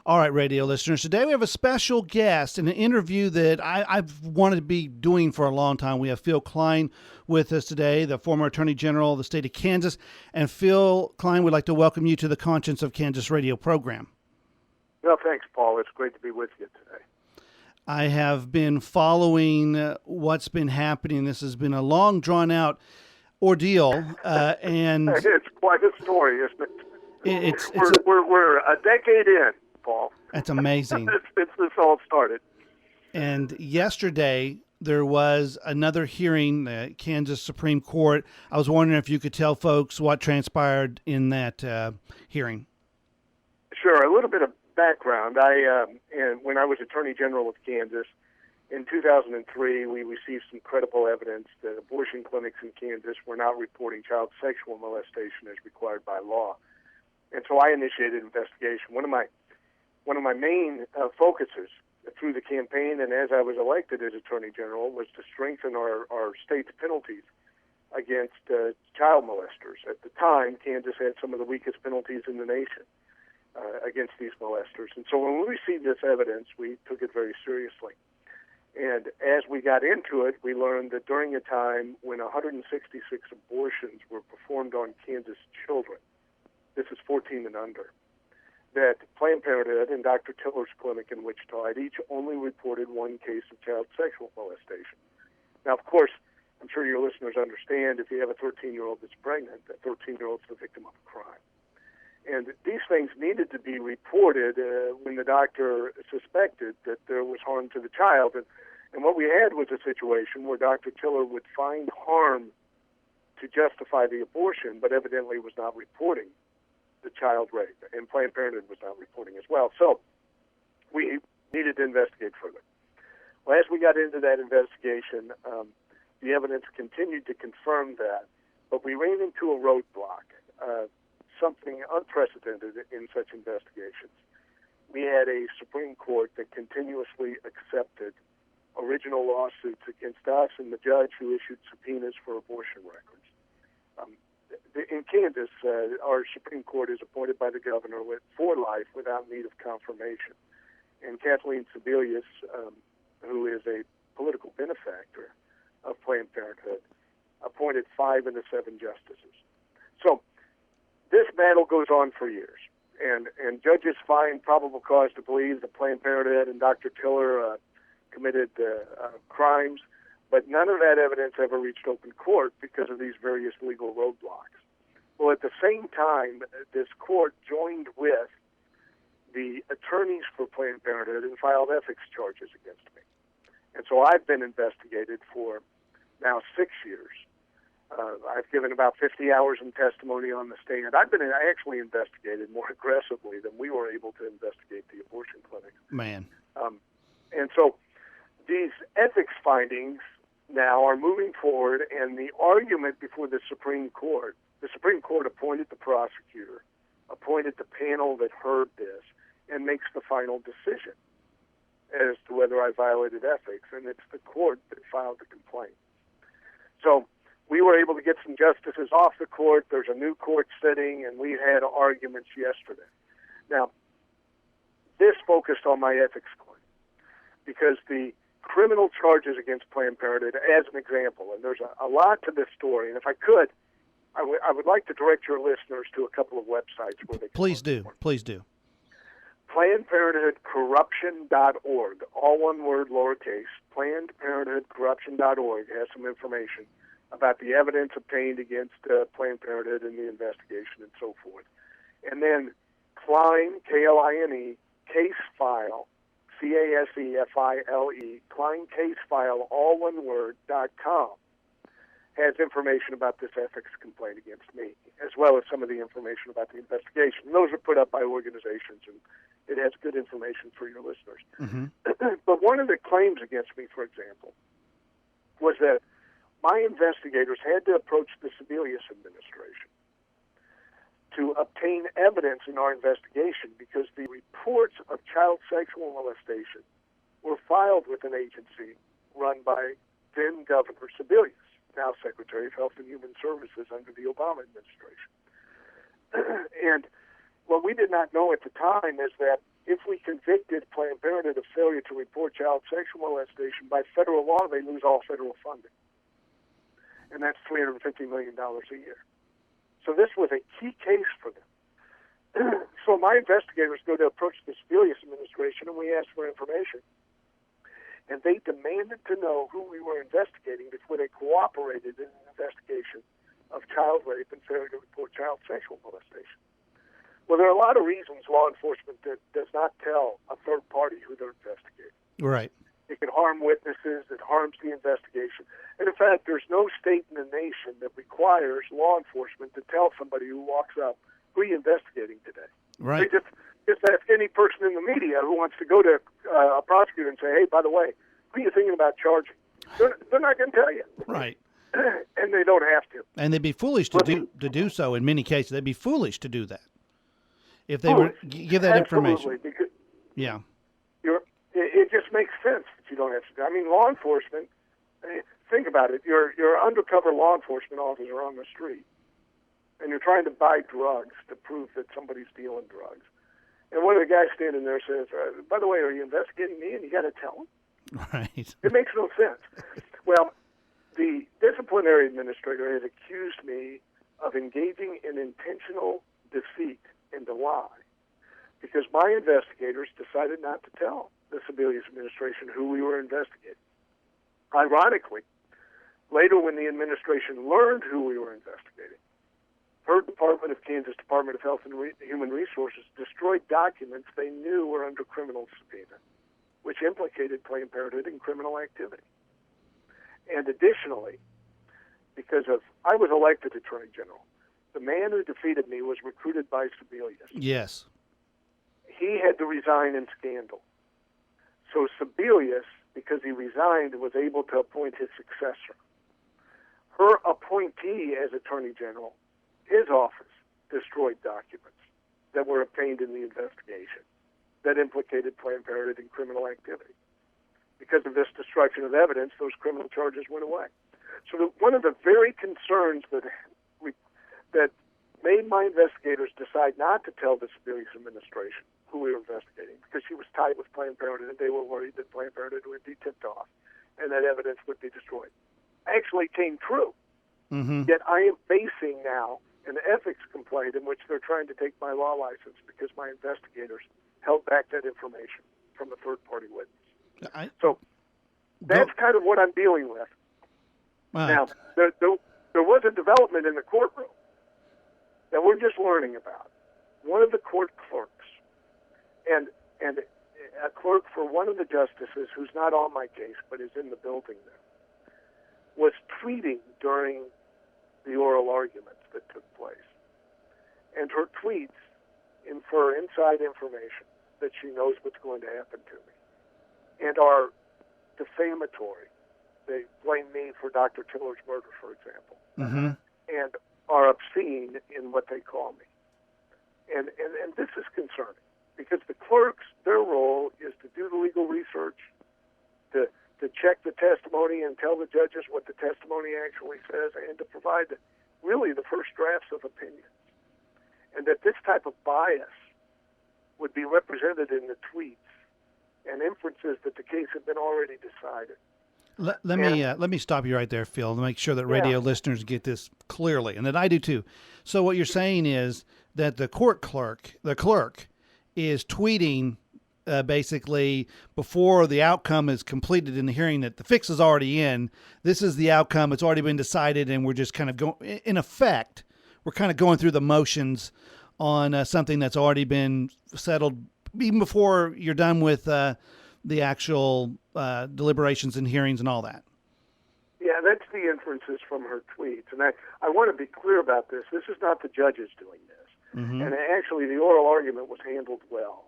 All right, radio listeners, today we have a special guest in an interview that I've wanted to be doing for a long time. We have Phill Kline with us today, the former Attorney General of the state of Kansas. And Phill Kline, we'd like to welcome you to the Conscience of Kansas radio program. Well, thanks, Paul. It's great to be with you today. I have been following what's been happening. This has been a long, drawn-out ordeal, and it's quite a story, isn't it? We're a decade in, Paul. That's amazing. Since this all started. And yesterday there was another hearing, the Kansas Supreme Court. I was wondering if you could tell folks what transpired in that hearing. Sure. A little bit of background. When I was Attorney General of Kansas in 2003, we received some credible evidence that abortion clinics in Kansas were not reporting child sexual molestation as required by law. And so I initiated an investigation. One of my main focuses through the campaign and as I was elected as Attorney General was to strengthen our state's penalties against child molesters. At the time, Kansas had some of the weakest penalties in the nation against these molesters. And so when we received this evidence, we took it very seriously. And as we got into it, we learned that during a time when 166 abortions were performed on Kansas children, this is 14 and under, that Planned Parenthood and Dr. Tiller's clinic in Wichita had each only reported one case of child sexual molestation. Now, of course, I'm sure your listeners understand if you have a 13-year-old that's pregnant, that 13-year-old's the victim of a crime. And these things needed to be reported when the doctor suspected that there was harm to the child. And what we had was a situation where Dr. Tiller would find harm to justify the abortion, but evidently was not reporting the child rape, and Planned Parenthood was not reporting as well. So we needed to investigate further. Well, as we got into that investigation, the evidence continued to confirm that, but we ran into a roadblock, something unprecedented in such investigations. We had a Supreme Court that continuously accepted original lawsuits against us and the judge who issued subpoenas for abortion records. In Kansas, our Supreme Court is appointed by the governor for life without need of confirmation. And Kathleen Sebelius, who is a political benefactor of Planned Parenthood, appointed 5 of the 7 justices. So this battle goes on for years. And judges find probable cause to believe that Planned Parenthood and Dr. Tiller committed crimes, but none of that evidence ever reached open court because of these various legal roadblocks. Well, at the same time, this court joined with the attorneys for Planned Parenthood and filed ethics charges against me. And so I've been investigated for now 6 years. I've given about 50 hours in testimony on the stand. I actually investigated more aggressively than we were able to investigate the abortion clinic. Man. And so these ethics findings now are moving forward, and the argument before the Supreme Court appointed the prosecutor, appointed the panel that heard this, and makes the final decision as to whether I violated ethics, and it's the court that filed the complaint. So we were able to get some justices off the court. There's a new court sitting, and we had arguments yesterday. Now, this focused on my ethics claim because the criminal charges against Planned Parenthood, as an example, and there's a lot to this story, and if I could, I would like to direct your listeners to a couple of websites where they can Please do. More. Please do. PlannedParenthoodCorruption.org, all one word, lowercase. PlannedParenthoodCorruption.org has some information about the evidence obtained against Planned Parenthood in the investigation and so forth. And then Kline, K-L-I-N-E, case file, C-A-S-E-F-I-L-E, Kline case file, all one word, .com, has information about this ethics complaint against me, as well as some of the information about the investigation. And those are put up by organizations, and it has good information for your listeners. Mm-hmm. But one of the claims against me, for example, was that my investigators had to approach the Sebelius administration to obtain evidence in our investigation because the reports of child sexual molestation were filed with an agency run by then Governor Sebelius, now Secretary of Health and Human Services under the Obama administration. And what we did not know at the time is that if we convicted Planned Parenthood of failure to report child sexual molestation, by federal law, they lose all federal funding. And that's $350 million a year. So this was a key case for them. So my investigators go to approach the Sebelius administration, and we asked for information. And they demanded to know who we were investigating before they cooperated in an investigation of child rape and failure to report child sexual molestation. Well, there are a lot of reasons law enforcement does not tell a third party who they're investigating. Right. It can harm witnesses. It harms the investigation. And in fact, there's no state in the nation that requires law enforcement to tell somebody who walks up, who are you investigating today? Right. They just ask any person in the media who wants to go to a prosecutor and say, hey, by the way, who are you thinking about charging? They're not going to tell you. Right. And they don't have to. And they'd be foolish to do so in many cases. They'd be foolish to do that if they were give that information. Because yeah. It just makes sense that you don't have to. I mean, law enforcement. Think about it. You're undercover law enforcement officer on the street, and you're trying to buy drugs to prove that somebody's dealing drugs. And one of the guys standing there says, "By the way, are you investigating me?" And you got to tell him. Right. It makes no sense. Well, the disciplinary administrator has accused me of engaging in intentional deceit and to lie because my investigators decided not to tell the Sebelius administration who we were investigating. Ironically, later when the administration learned who we were investigating, her Department of Kansas Department of Health and Human Resources destroyed documents they knew were under criminal subpoena, which implicated Planned Parenthood in criminal activity. And additionally, because I was elected Attorney General, the man who defeated me was recruited by Sebelius. Yes. He had to resign in scandal. So Sebelius, because he resigned, was able to appoint his successor. Her appointee as Attorney General, his office destroyed documents that were obtained in the investigation that implicated Planned Parenthood in criminal activity. Because of this destruction of evidence, those criminal charges went away. So one of the very concerns that made my investigators decide not to tell the Sebelius administration who we were investigating, because she was tied with Planned Parenthood, and they were worried that Planned Parenthood would be tipped off and that evidence would be destroyed, actually came true. Mm-hmm. Yet I am facing now an ethics complaint in which they're trying to take my law license because my investigators held back that information from a third-party witness. So that's kind of what I'm dealing with. Now, there was a development in the courtroom that we're just learning about. One of the court clerks, and a clerk for one of the justices who's not on my case but is in the building there, was tweeting during the oral arguments that took place. And her tweets infer inside information that she knows what's going to happen to me and are defamatory. They blame me for Dr. Tiller's murder, for example, and are obscene in what they call me. And this is concerning because the clerks, their role is to do the legal research, to check the testimony and tell the judges what the testimony actually says, and to provide really the first drafts of opinions. And that this type of bias would be represented in the tweets and inferences that the case had been already decided. Let me stop you right there, Phil, to make sure that radio listeners get this clearly, and that I do too. So what you're saying is that the clerk is tweeting basically before the outcome is completed in the hearing that the fix is already in. This is the outcome. It's already been decided, and we're just kind of going, in effect, we're kind of going through the motions on something that's already been settled even before you're done with the actual deliberations and hearings and all that. Yeah, that's the inferences from her tweets. And I want to be clear about this. This is not the judges doing this. Mm-hmm. And actually, the oral argument was handled well.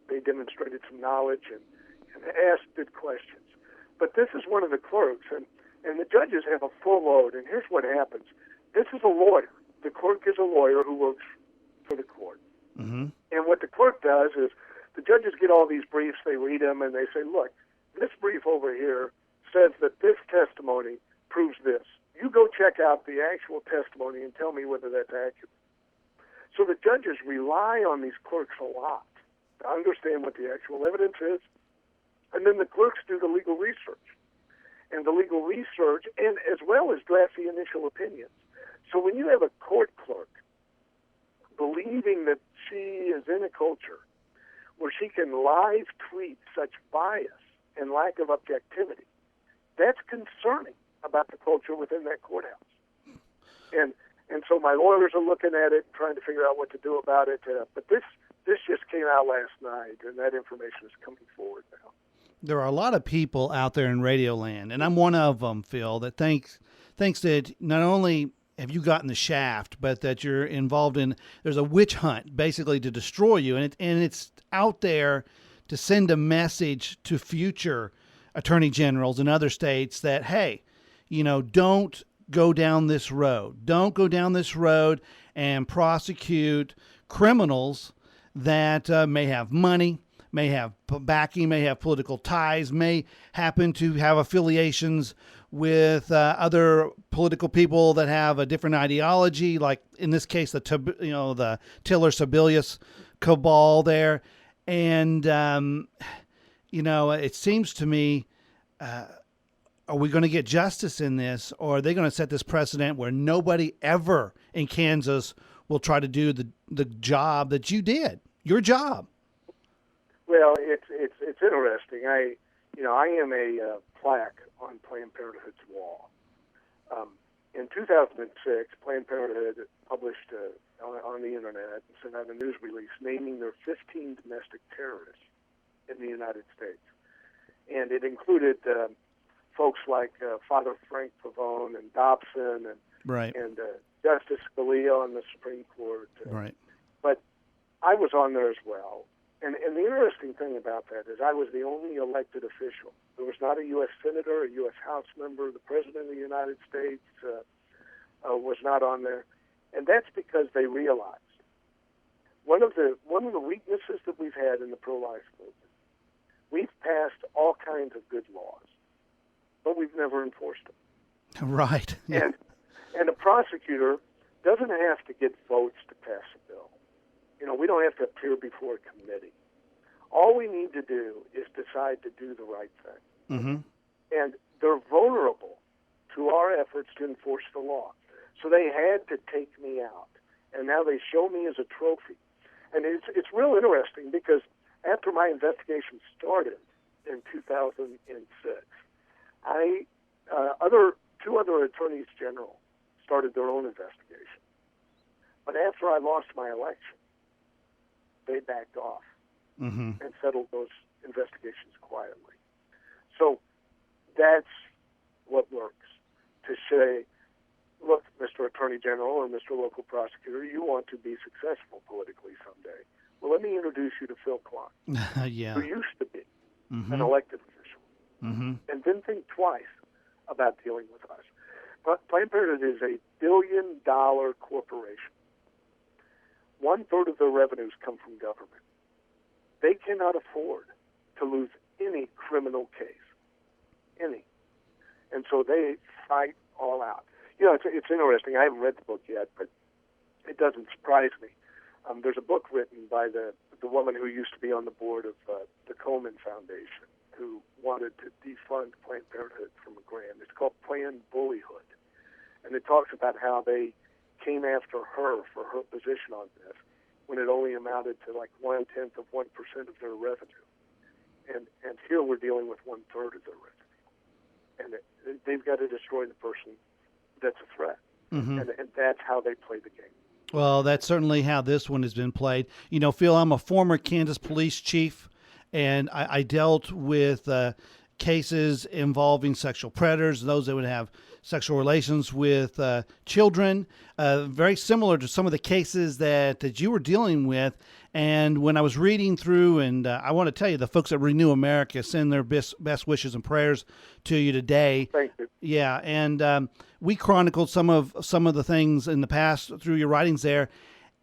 They demonstrated some knowledge and asked good questions. But this is one of the clerks, and the judges have a full load. And here's what happens. This is a lawyer. The clerk is a lawyer who works for the court. Mm-hmm. And what the clerk does is the judges get all these briefs, they read them, and they say, look, this brief over here says that this testimony proves this. You go check out the actual testimony and tell me whether that's accurate. So the judges rely on these clerks a lot to understand what the actual evidence is, and then the clerks do the legal research. And the legal research, and as well as draft the initial opinions. So when you have a court clerk believing that she is in a culture where she can live tweet such bias and lack of objectivity, that's concerning about the culture within that courthouse. And so my lawyers are looking at it, trying to figure out what to do about it. But this just came out last night, and that information is coming forward now. There are a lot of people out there in radio land, and I'm one of them, Phill, that thinks that not only have you gotten the shaft, but that you're involved in, there's a witch hunt basically to destroy you. And it's out there to send a message to future attorney generals in other states that, hey, don't go down this road. Don't go down this road and prosecute criminals that may have money, may have backing, may have political ties, may happen to have affiliations with other political people that have a different ideology, like in this case, the Tiller-Sebelius cabal there. And, it seems to me, are we going to get justice in this, or are they going to set this precedent where nobody ever in Kansas will try to do the job that you did, your job? Well, it's interesting. I am a plaque on Planned Parenthood's wall. In 2006, Planned Parenthood published on the internet and sent out a news release naming their 15 domestic terrorists in the United States, and it included folks like Father Frank Pavone and Dobson and Justice Scalia on the Supreme Court. Right. But I was on there as well. And the interesting thing about that is I was the only elected official. There was not a U.S. Senator, a U.S. House member. The President of the United States was not on there. And that's because they realized one of the weaknesses that we've had in the pro-life movement, we've passed all kinds of good laws, but we've never enforced them. Right. Yeah. And a prosecutor doesn't have to get votes to pass a bill. We don't have to appear before a committee. All we need to do is decide to do the right thing. Mm-hmm. And they're vulnerable to our efforts to enforce the law. So they had to take me out. And now they show me as a trophy. And it's real interesting because after my investigation started in 2006, two other attorneys general started their own investigation. But after I lost my election, they backed off and settled those investigations quietly. So that's what works, to say, look, Mr. Attorney General or Mr. Local Prosecutor, you want to be successful politically someday. Well, let me introduce you to Phill Kline, who used to be an elected official, and then think twice about dealing with us. But Planned Parenthood is a billion-dollar corporation. 1/3 of their revenues come from government. They cannot afford to lose any criminal case, any. And so they fight all out. It's interesting. I haven't read the book yet, but it doesn't surprise me. There's a book written by the woman who used to be on the board of the Coleman Foundation, who wanted to defund Planned Parenthood from a grant. It's called Planned Bullyhood. And it talks about how they came after her for her position on this when it only amounted to like 0.1% of their revenue. And here we're dealing with 1/3 of their revenue. And they've got to destroy the person that's a threat. And that's how they play the game. Well, that's certainly how this one has been played. Phill, I'm a former Kansas police chief, and I dealt with cases involving sexual predators, those that would have sexual relations with children, very similar to some of the cases that you were dealing with. And when I was reading through, and I want to tell you, the folks at Renew America send their best wishes and prayers to you today. Thank you. Yeah, and we chronicled some of the things in the past through your writings there.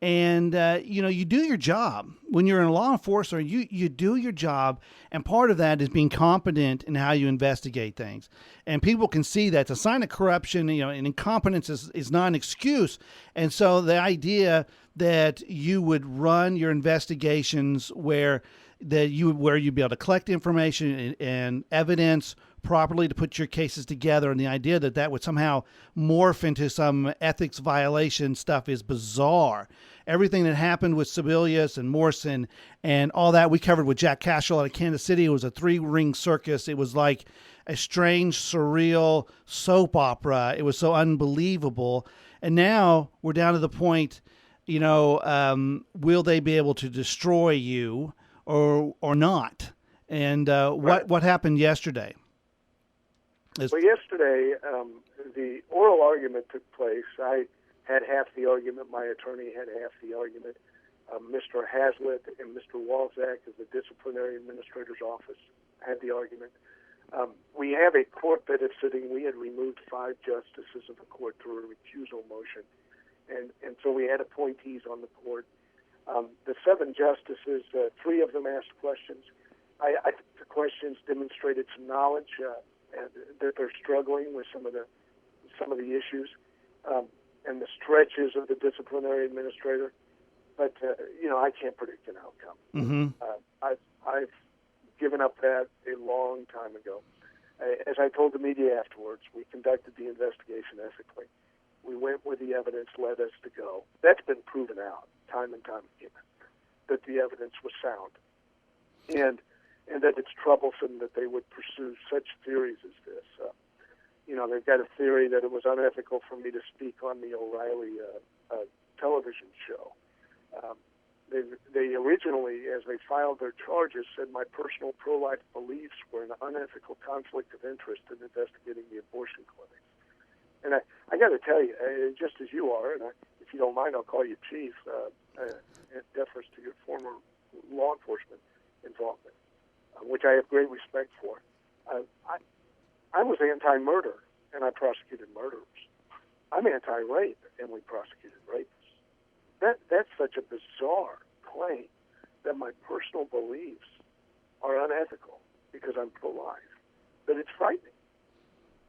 And, you do your job. When you're in law enforcement, you do your job. And part of that is being competent in how you investigate things. And people can see that. It's a sign of corruption, and incompetence is not an excuse. And so the idea that you would run your investigations where you'd be able to collect information and evidence properly to put your cases together, and the idea that would somehow morph into some ethics violation stuff is bizarre. Everything that happened with Sebelius and Morrison and all that we covered with Jack Cashel out of Kansas City. It was a 3-ring circus. It was like a strange, surreal soap opera. It was so unbelievable. And now we're down to the point, will they be able to destroy you or not? And what happened yesterday? Well, yesterday, the oral argument took place. I had half the argument. My attorney had half the argument. Mr. Hazlitt and Mr. Walczak of the Disciplinary Administrator's Office had the argument. We have a court that is sitting. We had removed 5 justices of the court through a recusal motion. And so we had appointees on the court. The 7 justices, 3 of them asked questions. I think the questions demonstrated some knowledge, and that they're struggling with some of the issues and the stretches of the disciplinary administrator. But I can't predict an outcome. Mm-hmm. I've given up that a long time ago. As I told the media afterwards, we conducted the investigation ethically. We went where the evidence led us to go. That's been proven out time and time again, that the evidence was sound. And that it's troublesome that they would pursue such theories as this. They've got a theory that it was unethical for me to speak on the O'Reilly television show. They originally, as they filed their charges, said my personal pro-life beliefs were an unethical conflict of interest in investigating the abortion clinics. And I got to tell you, just as you are, and if you don't mind, I'll call you Chief, in deference to your former law enforcement involvement, which I have great respect for. I was anti-murder, and I prosecuted murderers. I'm anti-rape, and we prosecuted rapists. That's such a bizarre claim that my personal beliefs are unethical because I'm pro-life, that it's frightening.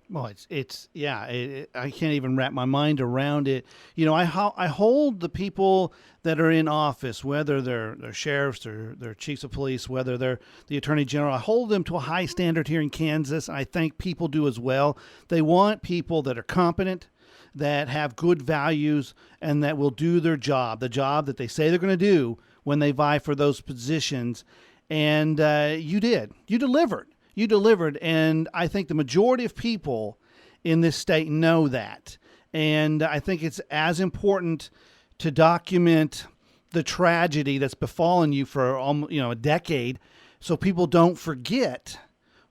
Well, I can't even wrap my mind around it. I hold the people that are in office, whether they're sheriffs or they're chiefs of police, whether they're the attorney general, I hold them to a high standard here in Kansas. I think people do as well. They want people that are competent, that have good values, and that will do their job, the job that they say they're going to do when they vie for those positions. And you did. You delivered. And I think the majority of people in this state know that. And I think it's as important to document the tragedy that's befallen you for a decade, so people don't forget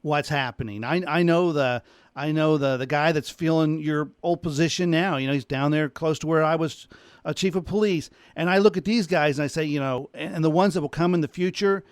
what's happening. I know the guy that's filling your old position now. He's down there close to where I was a chief of police, and I look at these guys and I say, and the ones that will come in the future,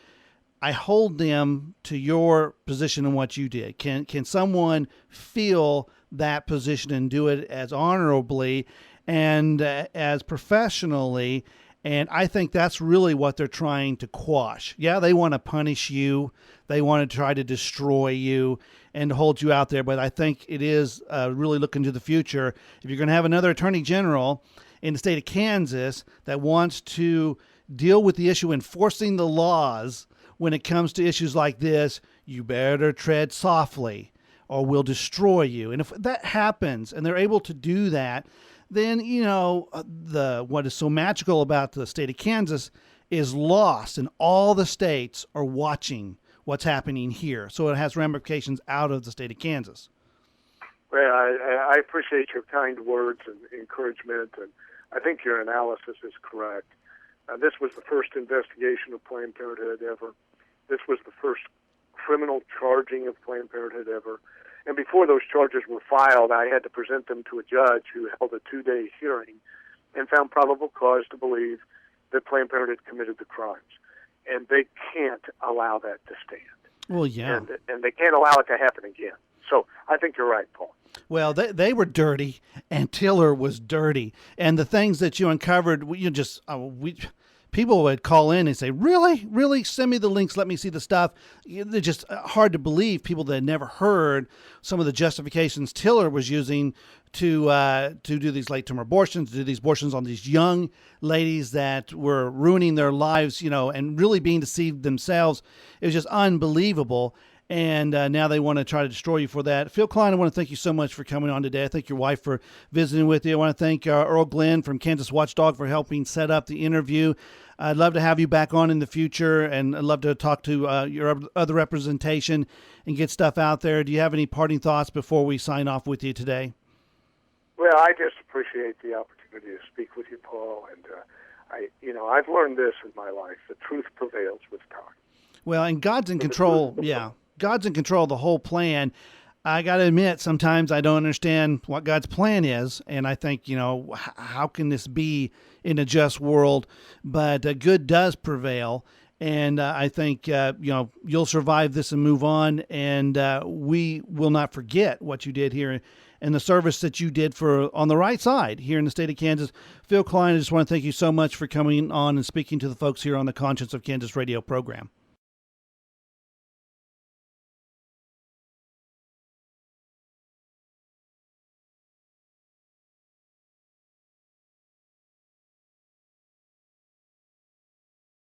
I hold them to your position and what you did. Can someone feel that position and do it as honorably and as professionally? And I think that's really what they're trying to quash. Yeah, they want to punish you. They want to try to destroy you and hold you out there. But I think it is really looking to the future. If you're going to have another attorney general in the state of Kansas that wants to deal with the issue enforcing the laws when it comes to issues like this, you better tread softly or we'll destroy you. And if that happens and they're able to do that, then, what is so magical about the state of Kansas is lost, and all the states are watching what's happening here. So it has ramifications out of the state of Kansas. Well, I appreciate your kind words and encouragement, and I think your analysis is correct. This was the first investigation of Planned Parenthood ever. This was the first criminal charging of Planned Parenthood ever. And before those charges were filed, I had to present them to a judge who held a 2-day hearing and found probable cause to believe that Planned Parenthood committed the crimes. And they can't allow that to stand. Well, yeah. And they can't allow it to happen again. So I think you're right, Paul. Well, they were dirty, and Tiller was dirty, and the things that you uncovered, people would call in and say, "Really, really, send me the links, let me see the stuff." They're just hard to believe. People that had never heard some of the justifications Tiller was using to do these late-term abortions, to do these abortions on these young ladies that were ruining their lives, and really being deceived themselves. It was just unbelievable. And now they want to try to destroy you for that. Phill Kline, I want to thank you so much for coming on today. I thank your wife for visiting with you. I want to thank Earl Glenn from Kansas Watchdog for helping set up the interview. I'd love to have you back on in the future, and I'd love to talk to your other representation and get stuff out there. Do you have any parting thoughts before we sign off with you today? Well, I just appreciate the opportunity to speak with you, Paul. And I've learned this in my life: the truth prevails with time. Well, and God's in control. Yeah. God's in control of the whole plan. I got to admit, sometimes I don't understand what God's plan is. And I think, how can this be in a just world? But good does prevail. And I think, you'll survive this and move on. And we will not forget what you did here and the service that you did on the right side here in the state of Kansas. Phill Kline, I just want to thank you so much for coming on and speaking to the folks here on the Conscience of Kansas radio program.